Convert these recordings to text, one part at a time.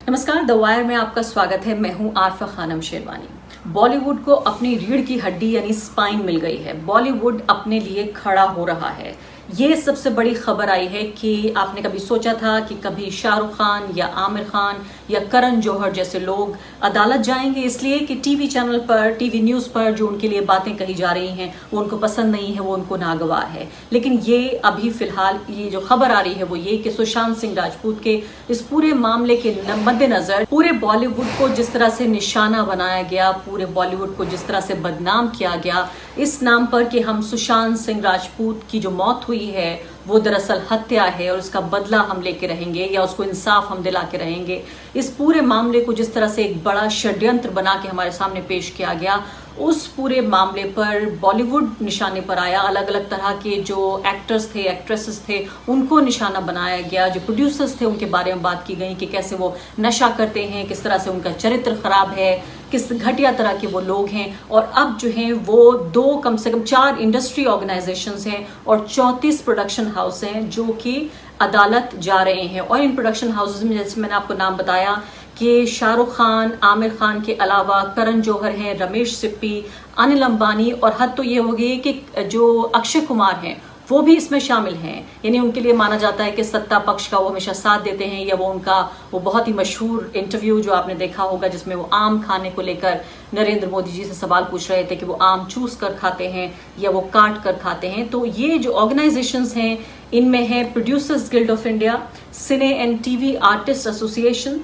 नमस्कार, the wire में आपका स्वागत है। मैं हूं आरफा खानम शेरवानी। बॉलीवुड को अपनी रीढ़ की हड्डी यानी स्पाइन मिल गई है। बॉलीवुड अपने लिए खड़ा हो रहा है। ये सबसे बड़ी खबर आई है कि आपने कभी सोचा था कि कभी शाहरुख खान या आमिर खान या करण जौहर जैसे लोग अदालत जाएंगे इसलिए कि टीवी चैनल पर, टीवी न्यूज पर जो उनके लिए बातें कही जा रही हैं वो उनको पसंद नहीं है, वो उनको नागवार है। लेकिन ये अभी फिलहाल ये जो खबर आ रही है वो ये कि सुशांत सिंह राजपूत के इस पूरे मामले के मद्देनजर पूरे बॉलीवुड को जिस तरह से निशाना बनाया गया, पूरे बॉलीवुड को जिस तरह से बदनाम किया गया इस नाम पर कि हम सुशांत सिंह राजपूत की जो मौत हुई है वो दरअसल हत्या है और उसका बदला हम लेके रहेंगे या उसको इंसाफ हम दिला के रहेंगे। इस पूरे मामले को जिस तरह से एक बड़ा षड्यंत्र बना के हमारे सामने पेश किया गया, उस पूरे मामले पर बॉलीवुड निशाने पर आया। अलग अलग तरह के जो एक्टर्स थे, एक्ट्रेसेस थे, उनको निशाना बनाया गया। जो प्रोड्यूसर्स थे उनके बारे में बात की गई कि कैसे वो नशा करते हैं, किस तरह से उनका चरित्र खराब है, किस घटिया तरह के वो लोग हैं। और अब जो है वो कम से कम 4 इंडस्ट्री ऑर्गेनाइजेशंस हैं और 34 प्रोडक्शन हाउस हैं जो कि अदालत जा रहे हैं। और इन प्रोडक्शन हाउसेज में जैसे मैंने आपको नाम बताया कि शाहरुख खान, आमिर खान के अलावा करण जौहर हैं, रमेश सिप्पी, अनिल अंबानी और हद तो ये हो गई कि जो अक्षय कुमार हैं वो भी इसमें शामिल हैं। यानी उनके लिए माना जाता है कि सत्ता पक्ष का वो हमेशा साथ देते हैं। या वो बहुत ही मशहूर इंटरव्यू जो आपने देखा होगा जिसमें वो आम खाने को लेकर नरेंद्र मोदी जी से सवाल पूछ रहे थे कि वो आम चूस कर खाते हैं या वो काट कर खाते हैं। तो ये जो ऑर्गेनाइजेशंस हैं इनमें है producers guild of India, cine and TV artist association,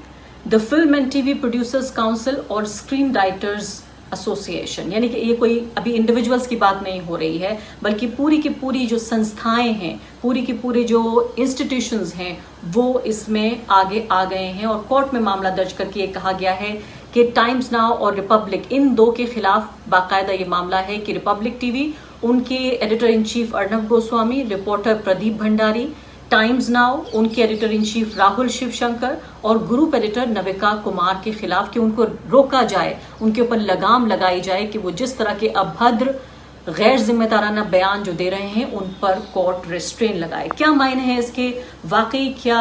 the film and TV producers council और स्क्रीन राइटर्स एसोसिएशन। यानी कि ये कोई अभी इंडिविजुअल्स की बात नहीं हो रही है बल्कि पूरी की पूरी जो संस्थाएं हैं, पूरी की पूरी जो इंस्टीट्यूशंस हैं वो इसमें आगे आ गए हैं। और कोर्ट में मामला दर्ज करके ये कहा गया है कि टाइम्स नाउ और रिपब्लिक, इन दो के खिलाफ बाकायदा ये मामला है कि रिपब्लिक टीवी, उनके editor in chief Arnab Goswami, reporter Pradeep Bhandari, Times Now उनके editor in chief Rahul Shivshankar और ग्रुप एडिटर नविका कुमार के खिलाफ कि उनको रोका जाए, उनके ऊपर लगाम लगाई जाए कि वो जिस तरह के अभद्र गैर जिम्मेदाराना बयान जो दे रहे हैं उन पर कोर्ट रेस्ट्रेन लगाए। क्या मायने हैं इसके? वाकई क्या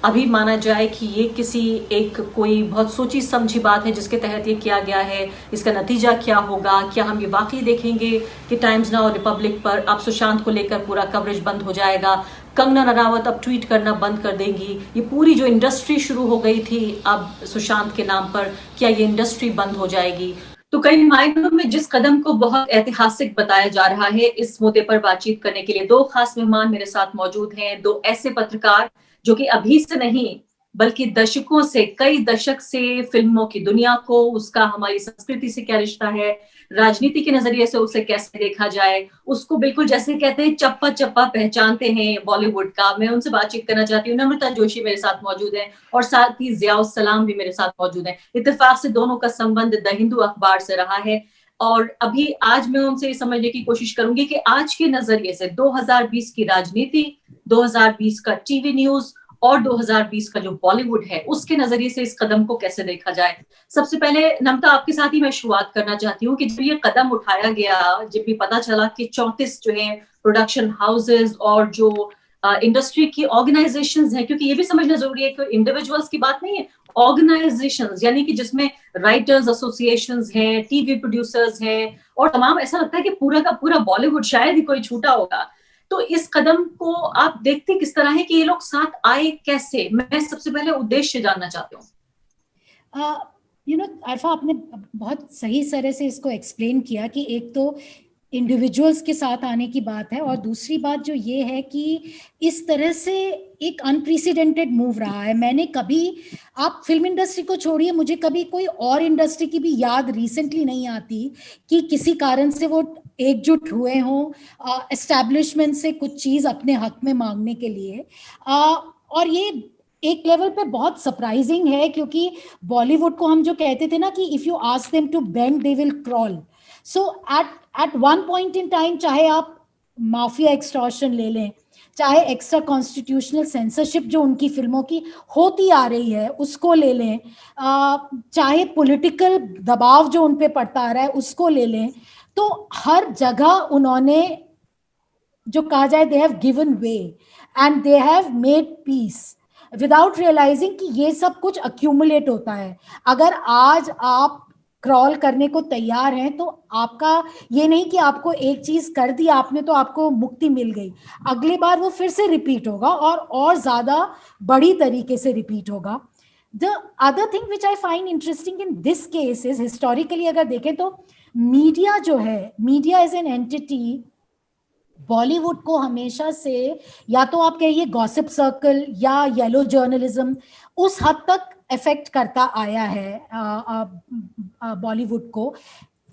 अभी माना जाए कि ये किसी एक कोई बहुत सोची समझी बात है जिसके तहत ये किया गया है? इसका नतीजा क्या होगा? क्या हम ये वाकई देखेंगे कि टाइम्स नाउ और रिपब्लिक पर अब सुशांत को लेकर पूरा कवरेज बंद हो जाएगा? कंगना रनावत अब ट्वीट करना बंद कर देंगी? ये पूरी जो इंडस्ट्री शुरू हो गई थी अब सुशांत के नाम पर, क्या ये इंडस्ट्री बंद हो जाएगी? तो कई मायनों में जिस कदम को बहुत ऐतिहासिक बताया जा रहा है, इस मुद्दे पर बातचीत करने के लिए 2 खास मेहमान मेरे साथ मौजूद हैं। 2 ऐसे पत्रकार जो कि अभी से नहीं बल्कि दशकों से, कई दशक से फिल्मों की दुनिया को, उसका हमारी संस्कृति से क्या रिश्ता है, राजनीति के नजरिए से उसे कैसे देखा जाए, उसको बिल्कुल जैसे कहते हैं चप्पा चप्पा पहचानते हैं बॉलीवुड का। मैं उनसे बातचीत करना चाहती हूँ। नम्रता जोशी मेरे साथ मौजूद है और साथ ही जियाउल सलाम भी मेरे साथ मौजूद है। इत्तेफाक से दोनों का संबंध द हिंदू अखबार से रहा है। और अभी आज मैं उनसे ये समझने की कोशिश करूंगी कि आज के नजरिए से 2020 की राजनीति, 2020 का टीवी न्यूज और 2020 का जो बॉलीवुड है उसके नजरिए से इस कदम को कैसे देखा जाए। सबसे पहले नमता, आपके साथ ही मैं शुरुआत करना चाहती हूँ कि जब ये कदम उठाया गया, जब भी पता चला कि 34 जो है प्रोडक्शन हाउसेज और जो इंडस्ट्री की ऑर्गेनाइजेशंस हैं, क्योंकि ये भी समझना जरूरी है कि इंडिविजुअल्स की बात नहीं है, ऑर्गेनाइजेशंस यानी कि जिसमें राइटर्स एसोसिएशंस हैं, टीवी प्रोड्यूसर्स हैं और तमाम, ऐसा लगता है कि पूरा का पूरा बॉलीवुड, शायद ही कोई छूटा होगा। तो इस कदम को आप देखते किस तरह है कि ये लोग साथ आए कैसे? मैं सबसे पहले उद्देश्य जानना चाहती हूँ। आरफा, आपने बहुत सही तरह से इसको एक्सप्लेन किया कि एक तो इंडिविजुअल्स के साथ आने की बात है और दूसरी बात जो ये है कि इस तरह से एक अनप्रेसिडेंटेड मूव रहा है। मैंने कभी, आप फिल्म इंडस्ट्री को छोड़िए, मुझे कभी कोई और इंडस्ट्री की भी याद रिसेंटली नहीं आती कि किसी कारण से वो एकजुट हुए हों एस्टैब्लिशमेंट से कुछ चीज़ अपने हक में मांगने के लिए। और ये एक लेवल पे बहुत सरप्राइजिंग है क्योंकि बॉलीवुड को हम जो कहते थे ना कि if you ask them to bend they will crawl. So at one point in time, चाहे आप माफिया एक्सटॉर्शन ले लें, चाहे एक्स्ट्रा कॉन्स्टिट्यूशनल सेंसरशिप जो उनकी फिल्मों की होती आ रही है उसको ले लें, चाहे पॉलिटिकल दबाव जो उन पे पड़ता आ रहा है उसको ले लें, तो हर जगह उन्होंने, जो कहा जाए, they have given way and they have made peace. Without realising कि ये सब कुछ अक्यूमुलेट होता है। अगर आज आप क्रॉल करने को तैयार हैं तो आपका ये नहीं कि आपको एक चीज कर दी आपने तो आपको मुक्ति मिल गई, अगली बार वो फिर से रिपीट होगा और ज्यादा बड़ी तरीके से रिपीट होगा। The other thing which I find interesting in this case is, historically अगर देखें तो मीडिया जो है, media is an entity Bollywood को हमेशा से, या तो आप कहिए गॉसिप सर्कल या येलो जर्नलिज्म, उस हद तक इफेक्ट करता आया है बॉलीवुड को।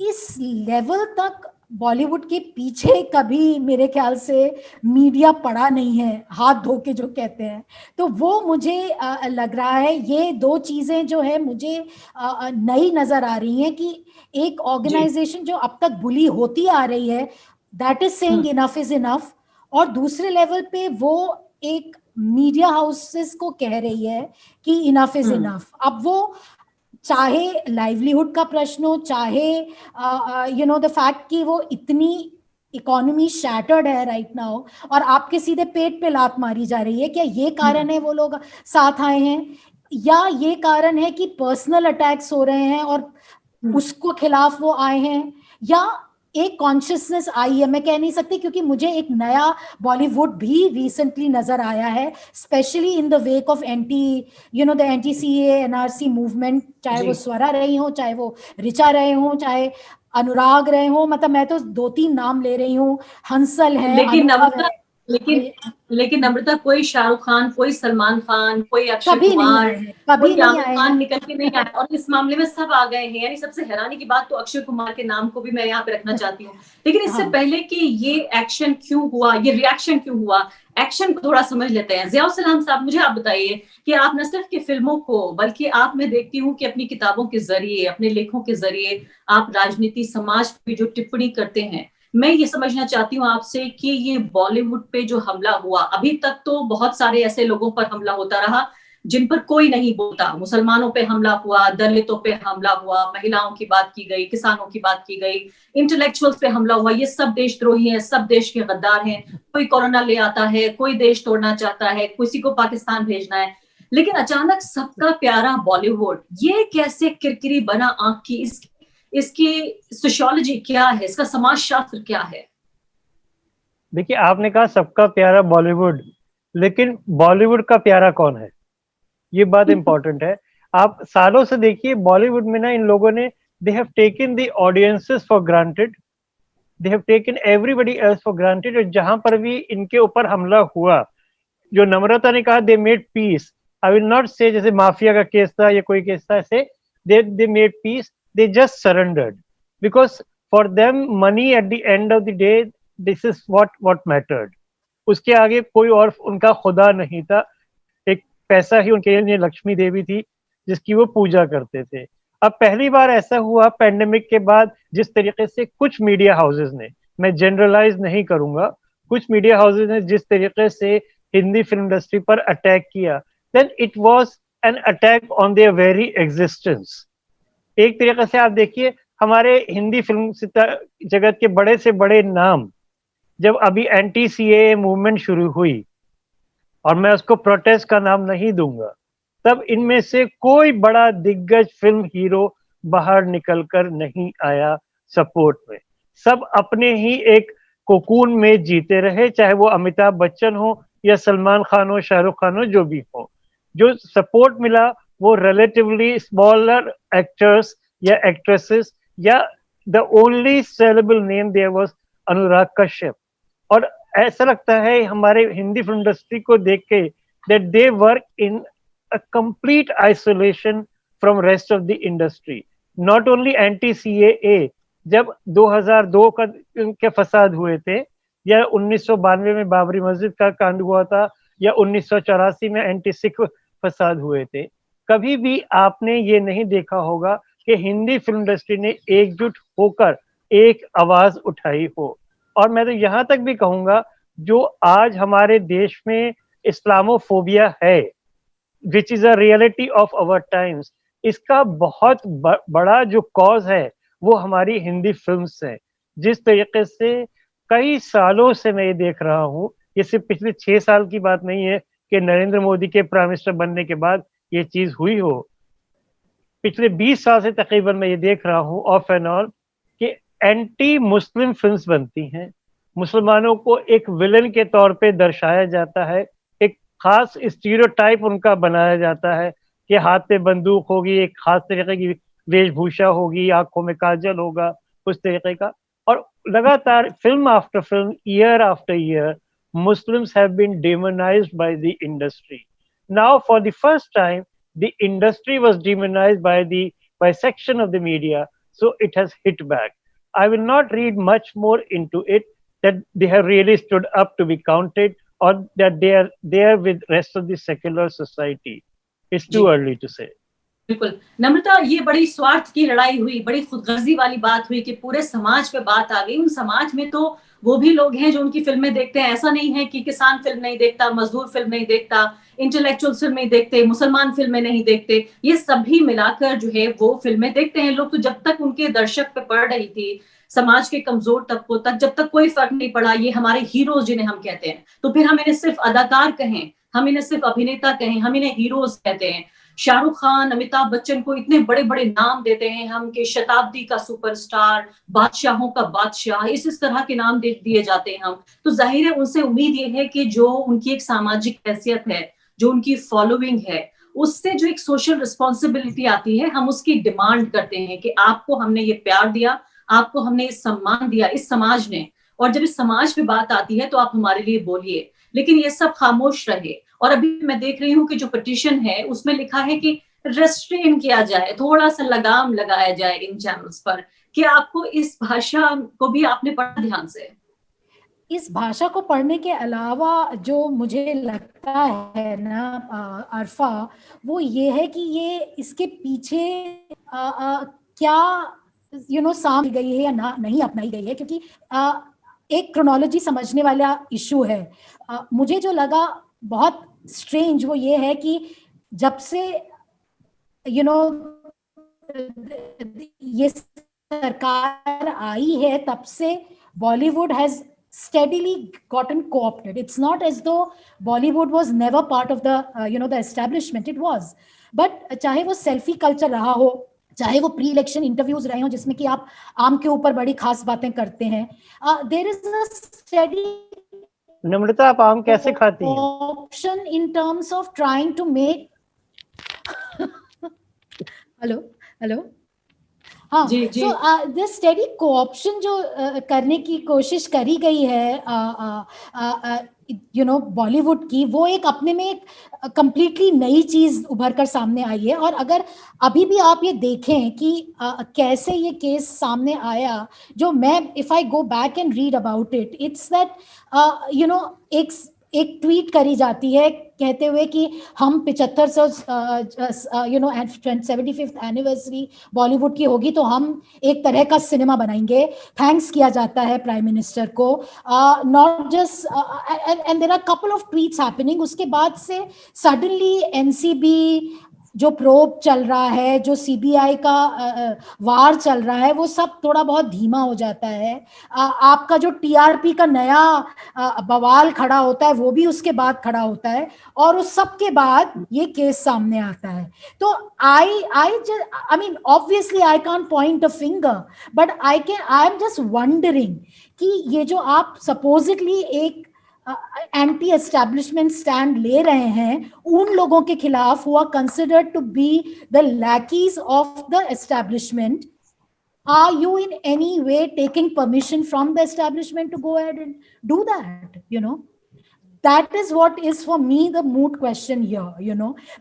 इस लेवल तक बॉलीवुड के पीछे कभी मेरे ख्याल से मीडिया पड़ा नहीं है, हाथ धो के जो कहते हैं। तो वो मुझे लग रहा है ये दो चीजें जो है मुझे नई नजर आ रही हैं कि एक ऑर्गेनाइजेशन जो अब तक बुली होती आ रही है, that is saying enough is enough, और दूसरे लेवल पे वो एक मीडिया हाउसेस को कह रही है कि इनफ इज इनफ। अब वो चाहे लाइवलीहुड का प्रश्न हो, चाहे यू नो द फैक्ट कि वो इतनी इकोनॉमी शैटर्ड है राइट नाउ और आपके सीधे पेट पे लात मारी जा रही है, क्या ये कारण है वो लोग साथ आए हैं, या ये कारण है कि पर्सनल अटैक्स हो रहे हैं और उसको खिलाफ वो आए हैं, या एक कॉन्शियसनेस आई है? मैं कह नहीं सकती क्योंकि मुझे एक नया बॉलीवुड भी रिसेंटली नजर आया है, specially in the wake of anti you know the anti CA NRC movement, चाहे वो स्वरा रही हो, चाहे वो ऋचा रहे हो, चाहे अनुराग रहे हो, मतलब मैं तो 2-3 नाम ले रही हूँ, हंसल है, लेकिन अनुभव है। लेकिन नम्रता, कोई शाहरुख खान, कोई सलमान खान, कोई अक्षय कभी नहीं कुमार, आए हैं, कभी कोई नहीं आमिर आए खान हैं। निकल के नहीं आए, और इस मामले में सब आ गए हैं। यानी सबसे हैरानी की बात तो अक्षय कुमार के नाम को भी मैं यहाँ पे रखना चाहती हूँ। लेकिन इससे हाँ। पहले कि ये एक्शन क्यों हुआ, ये रिएक्शन क्यों हुआ, एक्शन को थोड़ा समझ लेते हैं। जियाउल सलाम साहब, मुझे आप बताइए कि आप न सिर्फ की फिल्मों को, बल्कि आप, मैं देखती हूँ कि अपनी किताबों के जरिए, अपने लेखों के जरिए आप राजनीति, समाज पे जो टिप्पणी करते हैं, मैं ये समझना चाहती हूँ आपसे कि ये बॉलीवुड पे जो हमला हुआ, अभी तक तो बहुत सारे ऐसे लोगों पर हमला होता रहा जिन पर कोई नहीं बोलता। मुसलमानों पे हमला हुआ, दलितों पे हमला हुआ, महिलाओं की बात की गई, किसानों की बात की गई, इंटेलेक्चुअल्स पे हमला हुआ। ये सब देशद्रोही हैं, सब देश के गद्दार हैं। कोई कोरोना ले आता है, कोई देश तोड़ना चाहता है, किसी को पाकिस्तान भेजना है। लेकिन अचानक सबका प्यारा बॉलीवुड ये कैसे किरकिरी बना आंख की? इसकी सोशियोलॉजी क्या है, इसका समाजशास्त्र क्या है? देखिए, आपने कहा सबका प्यारा बॉलीवुड, लेकिन बॉलीवुड का प्यारा कौन है, ये बात इंपॉर्टेंट है। आप सालों से देखिए बॉलीवुड में ना, इन लोगों ने, they have taken the audiences for granted, they have taken everybody else for granted. और जहां पर भी इनके ऊपर हमला हुआ, जो नम्रता ने कहा, they made peace. I will not say जैसे माफिया का केस था या कोई केस था, ऐसे they made peace, they just surrendered, because for them money at the end of the day, this is what mattered. उसके आगे कोई और उनका खुदा नहीं था, एक पैसा ही उनके लिए लक्ष्मी देवी थी जिसकी वो पूजा करते थे। अब पहली बार ऐसा हुआ पैंडेमिक के बाद, जिस तरीके से कुछ मीडिया हाउसेस ने, मैं जनरलाइज नहीं करूंगा, कुछ मीडिया हाउसेस ने जिस तरीके से हिंदी फिल्म इंडस्ट्री पर अटैक किया, then it was an attack on their very existence. एक तरीके से आप देखिए, हमारे हिंदी फिल्म जगत के बड़े से बड़े नाम, जब अभी एंटी सीए मूवमेंट शुरू हुई, और मैं उसको प्रोटेस्ट का नाम नहीं दूंगा, तब इनमें से कोई बड़ा दिग्गज फिल्म हीरो बाहर निकलकर नहीं आया सपोर्ट में। सब अपने ही एक कोकून में जीते रहे, चाहे वो अमिताभ बच्चन हो या सलमान खान हो, शाहरुख खान हो, जो भी हो। जो सपोर्ट मिला वो रिलेटिवली स्मॉलर एक्टर्स या एक्ट्रेसेस, या the only saleable name there was Anurag Kashyap. और ऐसा लगता है हमारे हिंदी फिल्म इंडस्ट्री को देख के, that they work in a complete isolation from rest of the industry. Not only anti CAA, जब 2002 के फसाद हुए थे, या 1992 में बाबरी मस्जिद का कांड हुआ था, या 1984 में एंटी सिख फसाद हुए थे, कभी भी आपने ये नहीं देखा होगा कि हिंदी फिल्म इंडस्ट्री ने एकजुट होकर एक आवाज उठाई हो। और मैं तो यहाँ तक भी कहूंगा, जो आज हमारे देश में इस्लामोफोबिया है, which is a reality of our times, इसका बहुत बड़ा जो कॉज है वो हमारी हिंदी फिल्म्स है। जिस तरीके से कई सालों से मैं ये देख रहा हूँ, ये सिर्फ पिछले 6 साल की बात नहीं है, कि नरेंद्र मोदी के प्राइम मिनिस्टर बनने के बाद ये चीज हुई हो। पिछले 20 साल से तकरीबन मैं ये देख रहा हूँ ऑफ एंड ऑन कि एंटी मुस्लिम फिल्म्स बनती हैं, मुसलमानों को एक विलन के तौर पे दर्शाया जाता है, एक खास स्टीरियोटाइप उनका बनाया जाता है कि हाथ पे बंदूक होगी, एक खास तरीके की वेशभूषा होगी, आंखों में काजल होगा, उस तरीके का। और लगातार film after film, year after year, Muslims have been demonized by the industry. Now, for the first time, the industry was demonized by section of the media, so it has hit back. I will not read much more into it, that they have really stood up to be counted, or that they are there with rest of the secular society. It's too early to say. बिल्कुल नम्रता, ये बड़ी स्वार्थ की लड़ाई हुई, बड़ी खुदगर्जी वाली बात हुई कि पूरे समाज पे बात आ गई। उन समाज में तो वो भी लोग हैं जो उनकी फिल्में देखते हैं। ऐसा नहीं है कि किसान फिल्म नहीं देखता, मजदूर फिल्म नहीं देखता, इंटेलेक्चुअल फिल्म नहीं देखते, मुसलमान फिल्में नहीं देखते, ये सभी मिलाकर जो है वो फिल्में देखते हैं लोग। तो जब तक उनके दर्शक पे पड़ रही थी, समाज के कमजोर तबकों तक जब तक कोई फर्क नहीं पड़ा, ये हमारे हीरोज जिन्हें हम कहते हैं, तो फिर हम इन्हें सिर्फ अदाकार कहें, हम इन्हें सिर्फ अभिनेता कहें, हम इन्हें हीरोज कहते हैं। शाहरुख खान, अमिताभ बच्चन को इतने बड़े बड़े नाम देते हैं हम कि शताब्दी का सुपरस्टार, बादशाहों का बादशाह, इस तरह के नाम दिए जाते हैं हम। तो जाहिर है उनसे उम्मीद ये है कि जो उनकी एक सामाजिक हैसियत है, जो उनकी फॉलोइंग है, उससे जो एक सोशल रिस्पॉन्सिबिलिटी आती है, हम उसकी डिमांड करते हैं कि आपको हमने ये प्यार दिया, आपको हमने ये सम्मान दिया इस समाज ने, और जब इस समाज पे बात आती है तो आप हमारे लिए बोलिए। लेकिन ये सब खामोश रहे। और अभी मैं देख रही हूँ कि जो पिटीशन है उसमें लिखा है कि रेस्ट्रेन किया जाए, थोड़ा सा लगाम लगाया जाए इन चैनल्स पर। कि आपको इस भाषा को भी आपने पढ़ा ध्यान से? इस भाषा को पढ़ने के अलावा जो मुझे लगता है ना अरफा, वो ये है कि ये इसके पीछे क्या सामने गई है या ना नहीं अपनाई गई है, क्योंकि एक क्रोनोलॉजी समझने वाला इशू है। मुझे जो लगा बहुत स्ट्रेंज वो ये है कि जब से ये सरकार आई है तब से Bollywood has steadily gotten co-opted. It's not as though Bollywood was never part of the the establishment. It was, but चाहे वो सेल्फी कल्चर रहा हो, चाहे वो प्री इलेक्शन इंटरव्यूज रहे हो जिसमें कि आप आम के ऊपर बड़ी खास बातें करते हैं, there is a study. Namrata, आप आम कैसे खाती हैं? Option in terms of trying to make hello हाँ, सो दिस स्टडी कोऑप्शन जो करने की कोशिश करी गई है बॉलीवुड की, वो एक अपने में एक कंप्लीटली नई चीज उभर कर सामने आई है। और अगर अभी भी आप ये देखें कि कैसे ये केस सामने आया, जो मैं if I go back and read about it, it's that एक ट्वीट करी जाती है कहते हुए कि हम 75th एनिवर्सरी बॉलीवुड की होगी तो हम एक तरह का सिनेमा बनाएंगे। थैंक्स किया जाता है प्राइम मिनिस्टर को, not just and there are couple of tweets happening. उसके बाद से सडनली एनसीबी जो प्रोब चल रहा है, जो सीबीआई का वार चल रहा है, वो सब थोड़ा बहुत धीमा हो जाता है। आपका जो टीआरपी का नया बवाल खड़ा होता है वो भी उसके बाद खड़ा होता है, और उस सब के बाद ये केस सामने आता है। तो I mean obviously I can't point a finger, but I am just wondering कि ये जो आप supposedly एक एंटी एस्टैब्लिशमेंट स्टैंड ले रहे हैं उन लोगों के खिलाफ who are considered to be the lackeys of the establishment, are you in any way taking permission from the establishment to go ahead and do that? That is what is for me the moot question here,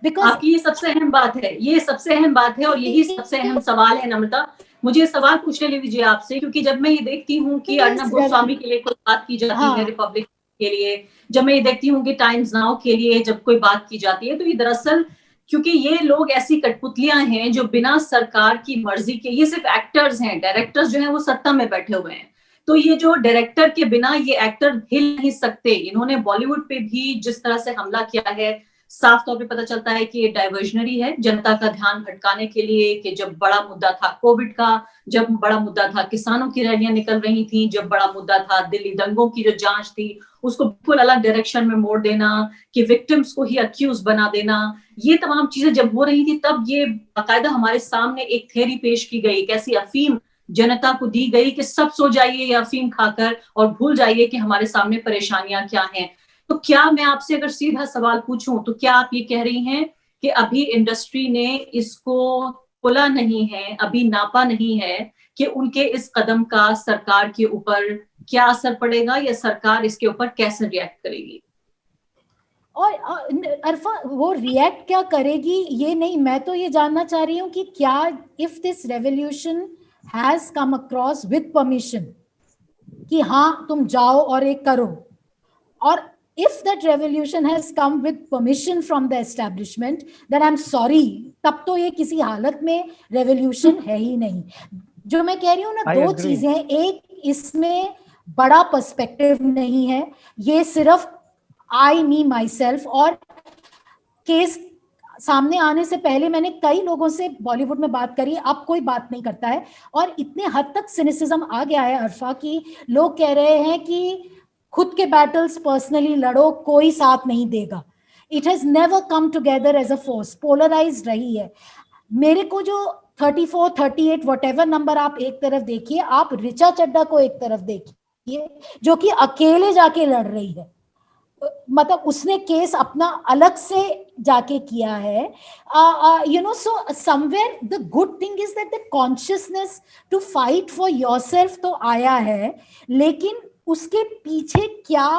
because आपकी ये सबसे अहम बात है, ये सबसे अहम बात है, और यही सबसे अहम सवाल है। नम्रता, मुझे सवाल पूछने दीजिए आपसे, क्योंकि जब मैं ये देखती हूँ कि अर्नब गोस्वामी के लिए कोई बात की जाती है, रिपब्लिक के लिए, जब मैं ये देखती हूँ कि टाइम्स नाउ के लिए जब कोई बात की जाती है, तो ये दरअसल क्योंकि ये लोग ऐसी कठपुतलियां हैं जो बिना सरकार की मर्जी के, ये सिर्फ एक्टर्स हैं, डायरेक्टर्स जो हैं वो सत्ता में बैठे हुए हैं। तो ये जो डायरेक्टर के बिना ये एक्टर हिल नहीं सकते। इन्होंने बॉलीवुड पे भी जिस तरह से हमला किया है, साफ तौर पे पता चलता है कि ये डाइवर्जनरी है, जनता का ध्यान भटकाने के लिए, कि जब बड़ा मुद्दा था कोविड का, जब बड़ा मुद्दा था किसानों की रैलियां निकल रही थी, जब बड़ा मुद्दा था दिल्ली दंगों की जो जांच थी, उसको बिल्कुल अलग डायरेक्शन में मोड़ देना, कि विक्टिम्स को ही अक्यूज बना देना, ये तमाम चीजें जब हो रही थी तब ये बाकायदा हमारे सामने एक थ्योरी पेश की गई, कैसी अफीम जनता को दी गई कि सब सो जाइए ये अफीम खाकर और भूल जाइए कि हमारे सामने परेशानियां क्या हैं। तो क्या मैं आपसे अगर सीधा सवाल पूछूं तो क्या आप ये कह रही हैं कि अभी इंडस्ट्री ने इसको खोला नहीं है, अभी नापा नहीं है कि उनके इस कदम का सरकार के ऊपर क्या असर पड़ेगा, या सरकार इसके ऊपर कैसे रिएक्ट करेगी? और अरफा वो रिएक्ट क्या करेगी ये नहीं, मैं तो ये जानना चाह रही हूँ कि क्या if this revolution has come across with permission, कि हाँ तुम जाओ और एक करो, और if that revolution has come with permission from the establishment, then I'm sorry, तब तो ये किसी हालत में revolution है ही नहीं। जो मैं कह रही हूँ ना, दो चीजें, एक इसमें बड़ा पर्सपेक्टिव नहीं है, ये सिर्फ आई मी माई सेल्फ, और केस सामने आने से पहले मैंने कई लोगों से बॉलीवुड में बात करी, अब कोई बात नहीं करता है, और इतने हद तक सिनिसिज्म आ गया है अरफा की लोग कह रहे हैं कि खुद के बैटल्स पर्सनली लड़ो, कोई साथ नहीं देगा। It has never come together as a force, polarised रही है। मेरे को जो 34, 38 व्हाटएवर नंबर आप एक तरफ देखिए, आप ऋचा चड्ढा को एक तरफ देखिए जो कि अकेले जाके लड़ रही है, मतलब उसने केस अपना अलग से जाके किया है, you know. So somewhere the good thing is that the consciousness to fight for yourself तो आया है, लेकिन उसके पीछे क्या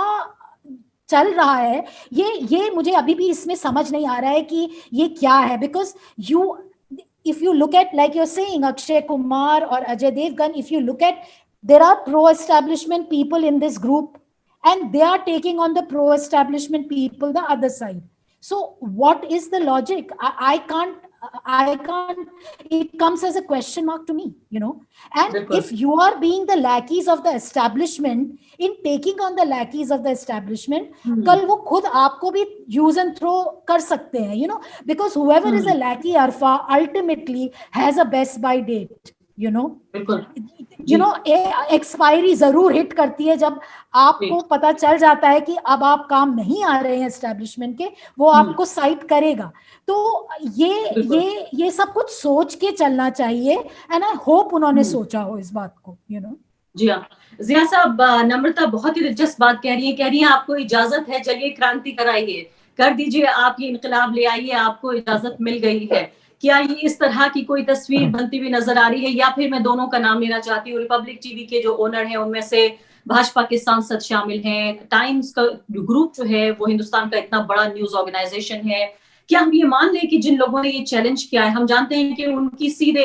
चल रहा है ये मुझे अभी भी इसमें समझ नहीं आ रहा है कि ये क्या है। Because you if you look at, like you're saying, Akshay Kumar or Ajay Devgan, if you look at, there are pro-establishment people in this group and they are taking on the pro-establishment people the other side. So what is the logic? I can't, it comes as a question mark to me, you know. And if you are being the lackeys of the establishment, in taking on the lackeys of the establishment, कल वो खुद आपको भी use and throw कर सकते हैं, you know, because whoever is a lackey, Arfa, ultimately has a best by date, you know. You know, expiry जरूर hit करती है जब आपको पता चल जाता है कि अब आप काम नहीं आ रहे हैं एस्टेब्लिशमेंट के, वो आपको साइट करेगा। तो ये सब कुछ सोच के चलना चाहिए, एंड आई होप उन्होंने सोचा हो इस बात को, यू नो। जी हाँ, जिया साहब, नम्रता बहुत ही दिलचस्प बात कह रही है आपको इजाजत है, चलिए क्रांति कराइए, कर दीजिए, आप ये इनकलाब ले आइए, आपको इजाजत मिल गई है। क्या ये इस तरह की कोई तस्वीर बनती हुई नजर आ रही है, या फिर मैं दोनों का नाम लेना चाहती हूँ, रिपब्लिक टीवी के जो ओनर हैं उनमें से भाजपा के सांसद शामिल हैं, टाइम्स का ग्रुप जो है वो हिंदुस्तान का इतना बड़ा न्यूज ऑर्गेनाइजेशन है, क्या हम ये मान लें कि जिन लोगों ने ये चैलेंज किया है, हम जानते हैं कि उनकी सीधे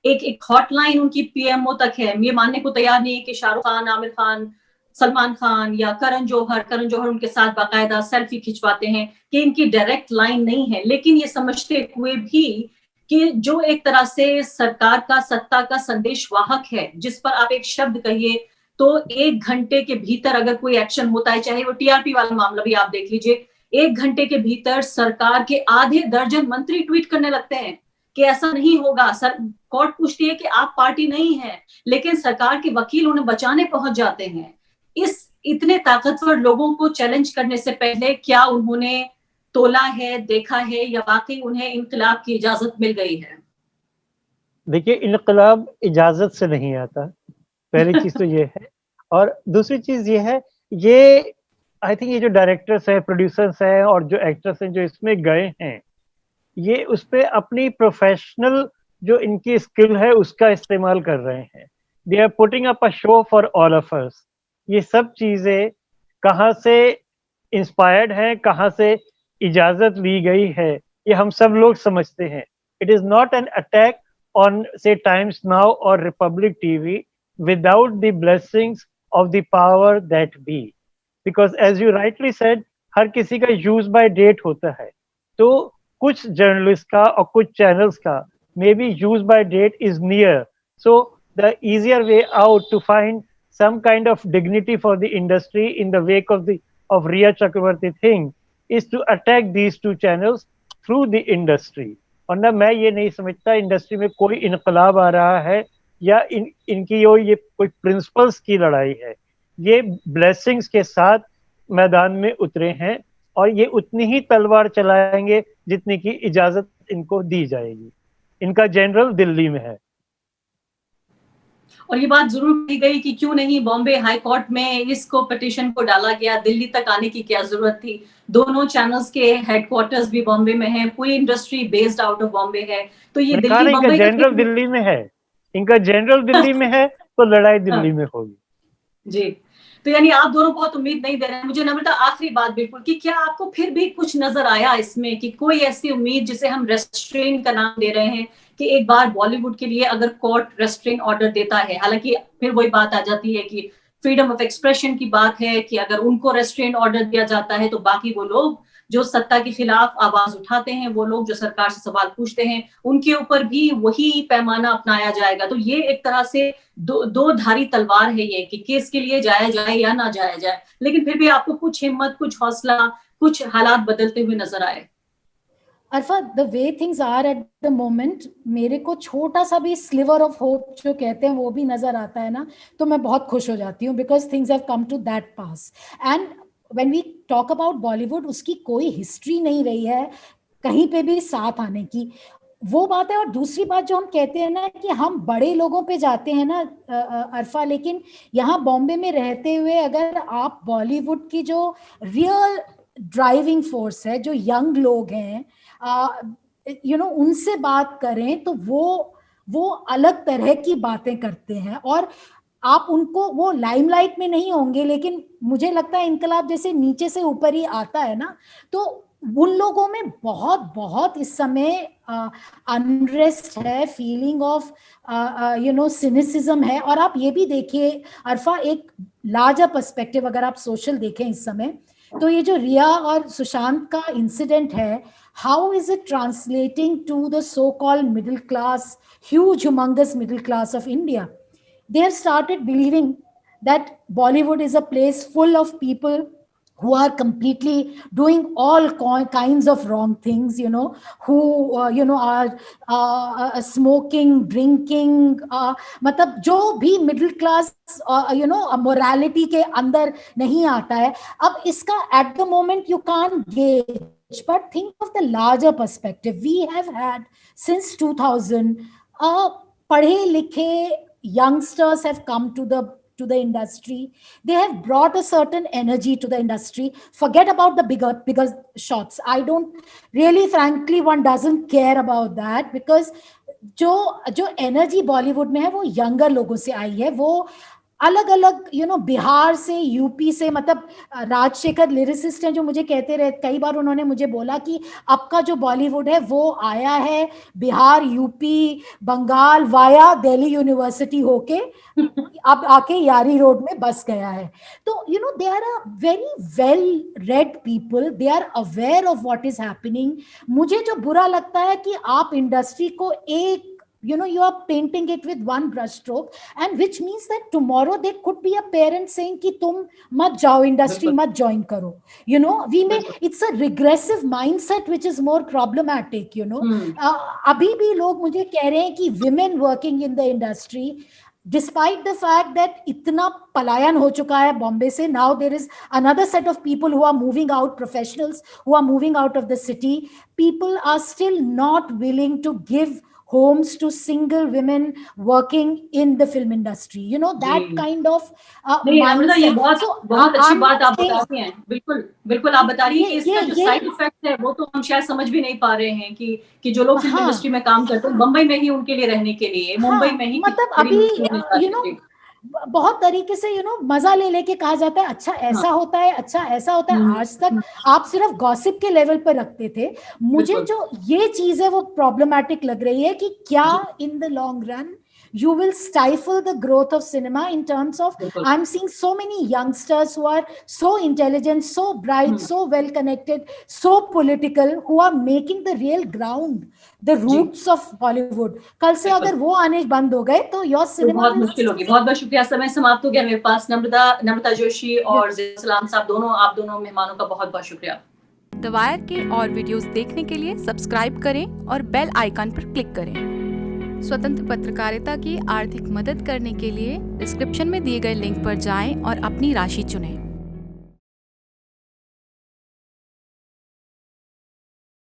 एक हॉटलाइन उनकी पीएमओ तक है, ये मानने को तैयार नहीं है कि शाहरुख खान, आमिर खान, सलमान खान या करण जौहर उनके साथ बाकायदा सेल्फी खिंचवाते हैं, कि इनकी डायरेक्ट लाइन नहीं है, लेकिन ये समझते हुए भी कि जो एक तरह से सरकार का, सत्ता का संदेशवाहक है, जिस पर आप एक शब्द कहिए तो 1 घंटे के भीतर अगर कोई एक्शन होता है, चाहे वो टीआरपी वाला मामला भी आप देख लीजिए, 1 घंटे के भीतर सरकार के आधे दर्जन मंत्री ट्वीट करने लगते हैं कि ऐसा नहीं होगा। सर, कोर्ट पूछती है कि आप पार्टी नहीं है, लेकिन सरकार के वकील उन्हें बचाने पहुंच जाते हैं। इस इतने ताकतवर लोगों को चैलेंज करने से पहले क्या उन्होंने तोला है, देखा है, या वाकई उन्हें इनकलाब की इजाजत मिल गई है? देखिए, इनकलाब इजाजत से नहीं आता, पहली चीज तो ये है। और दूसरी चीज ये है, ये आई थिंक ये जो डायरेक्टर्स हैं, प्रोड्यूसर्स हैं और जो एक्टर्स हैं जो इसमें गए हैं, ये उस पे अपनी प्रोफेशनल जो इनकी स्किल है उसका इस्तेमाल कर रहे हैं। They are putting up a show for all of us. ये सब चीजें कहाँ से इंस्पायर्ड हैं, कहाँ से इजाजत ली गई है, ये हम सब लोग समझते हैं। It is not an attack on say Times Now और Republic TV without the blessings of the power that be, because as you rightly said, हर किसी का यूज बाय डेट होता है। तो कुछ जर्नलिस्ट का और कुछ चैनल्स का maybe use by date is near, so द easier way out to find some kind of dignity for the industry in the wake of the Rhea Chakravarti thing is to attack these two channels through the industry. वरना मैं ये नहीं समझता industry में कोई इनकलाब आ रहा है या इनकी ये कोई प्रिंसिपल्स की लड़ाई है। ये ब्लेसिंग्स के साथ मैदान में उतरे हैं और ये उतनी ही तलवार चलाएंगे जितनी की इजाजत इनको दी जाएगी। इनका जनरल दिल्ली में है। और ये बात जरूर कही गई कि क्यों नहीं बॉम्बे हाई कोर्ट में इसको पिटीशन को डाला गया, दिल्ली तक आने की क्या जरूरत थी। दोनों चैनल्स के हेडक्वार्टर्स भी बॉम्बे में है, पूरी industry based out of Bombay है, तो ये दिल्ली बॉम्बे जनरल दिल्ली में है, इनका जनरल दिल्ली में है, तो लड़ाई दिल्ली में होगी। जी, तो यानी आप दोनों बहुत उम्मीद नहीं दे रहे हैं। मुझे नम्रता आखिरी बात बिल्कुल कि क्या आपको फिर भी कुछ नजर आया इसमें कि कोई ऐसी उम्मीद जिसे हम रेस्ट्रेन का नाम दे रहे हैं कि एक बार बॉलीवुड के लिए अगर कोर्ट रेस्ट्रेन ऑर्डर देता है, हालांकि फिर वही बात आ जाती है कि फ्रीडम ऑफ एक्सप्रेशन की बात है कि अगर उनको रेस्ट्रेन ऑर्डर दिया जाता है तो बाकी वो लोग जो सत्ता के खिलाफ आवाज उठाते हैं, वो लोग जो सरकार से सवाल पूछते हैं, उनके ऊपर भी वही पैमाना अपनाया जाएगा। तो ये एक तरह से दो धारी तलवार है ये कि केस के लिए जाया जाए या ना जाया जाए, लेकिन फिर भी आपको कुछ हिम्मत, कुछ हौसला, कुछ हालात बदलते हुए नजर आए। Arfa, the way things are at the moment, मेरे को छोटा सा भी स्लिवर ऑफ होप जो कहते हैं वो भी नजर आता है ना, तो मैं बहुत खुश हो जाती हूँ, because things have come to that pass. And when we talk about Bollywood, उसकी कोई हिस्ट्री नहीं रही है कहीं पे भी साथ आने की, वो बात है। और दूसरी बात जो हम कहते हैं ना कि हम बड़े लोगों पे जाते हैं ना अरफा, लेकिन यहाँ बॉम्बे में रहते हुए अगर आप बॉलीवुड की जो रियल ड्राइविंग फोर्स है, जो यंग लोग हैं, उनसे बात करें तो वो अलग तरह की बातें करते हैं। और आप उनको, वो लाइमलाइट में नहीं होंगे, लेकिन मुझे लगता है इनकलाब जैसे नीचे से ऊपर ही आता है ना, तो उन लोगों में बहुत बहुत इस समय अनरेस्ट है, फीलिंग ऑफ सिनिसिज्म है। और आप ये भी देखिए अरफा, एक लार्जर पर्सपेक्टिव अगर आप सोशल देखें इस समय, तो ये जो रिया और सुशांत का इंसिडेंट है, how is it translating to the so-called middle class, huge humongous middle class of India? They have started believing that Bollywood is a place full of people who are completely doing all kinds of wrong things, who are smoking, drinking, मतलब जो भी middle class morality के अंदर नहीं आता है। अब इसका eight the moment you can't gauge, but think of the larger perspective. We have had since 2000 padhe likhe youngsters have come to the industry. They have brought a certain energy to the industry. Forget about the bigger shots. I don't really, frankly, one doesn't care about that, because जो energy Bollywood में है वो younger लोगों से आई है, वो अलग अलग बिहार से, यूपी से, मतलब राजशेखर लिरिसिस्ट हैं जो मुझे कहते रहे, कई बार उन्होंने मुझे बोला कि आपका जो बॉलीवुड है वो आया है Bihar, UP, Bengal via Delhi university होके अब आके यारी रोड में बस गया है। तो they are a very well read people, they are aware of what is happening. मुझे जो बुरा लगता है कि आप इंडस्ट्री को एक you are painting it with one brush stroke, and which means that tomorrow there could be a parent saying कि तुम मत जाओ इंडस्ट्री, मत ज्वाइन करो। we may, it's a regressive mindset which is more problematic। अभी भी लोग मुझे कह रहे हैं कि women working in the industry, despite the fact that इतना पलायन हो चुका है बॉम्बे से, now there is another set of people who are moving out, professionals who are moving out of the city, people are still not willing to give homes to single women working in the film industry, that kind of mindset। ये बहुत अच्छी बात आप बता रही हैं। बिल्कुल बिल्कुल आप बता रही हैं कि इसका जो साइड इफेक्ट है वो तो हम शायद समझ भी नहीं पा रहे हैं कि जो लोग फिल्म इंडस्ट्री में काम करते हैं बम्बई में ही उनके लिए रहने के लिए, मुंबई में ही, मतलब अभी बहुत तरीके से मजा ले लेके कहा जाता है अच्छा ऐसा होता है, अच्छा ऐसा होता है। आज तक आप सिर्फ गॉसिप के लेवल पर रखते थे। मुझे जो ये चीज है वो प्रॉब्लमैटिक लग रही है कि क्या in the long run you will stifle the growth of cinema in terms of, I'm seeing so many youngsters who are so intelligent, so bright, so well connected, so political, who are making the real ground, the roots of Bollywood. कल से अगर वो आने बंद हो गए तो your cinema बहुत मुश्किल होगी। बहुत बहुत शुक्रिया, समय समाप्त हो गया मेरे पास। नम्रता जोशी और ज़िया सलाम साहब दोनों, आप दोनों मेहमानों का बहुत बहुत शुक्रिया। द वायर के और वीडियोस देखने के लिए सब्सक्राइब करें और बेल आइकन पर क्लिक करें। स्वतंत्र पत्रकारिता की आर्थिक मदद करने के लिए डिस्क्रिप्शन में दिए गए लिंक पर जाएं और अपनी राशि चुनें।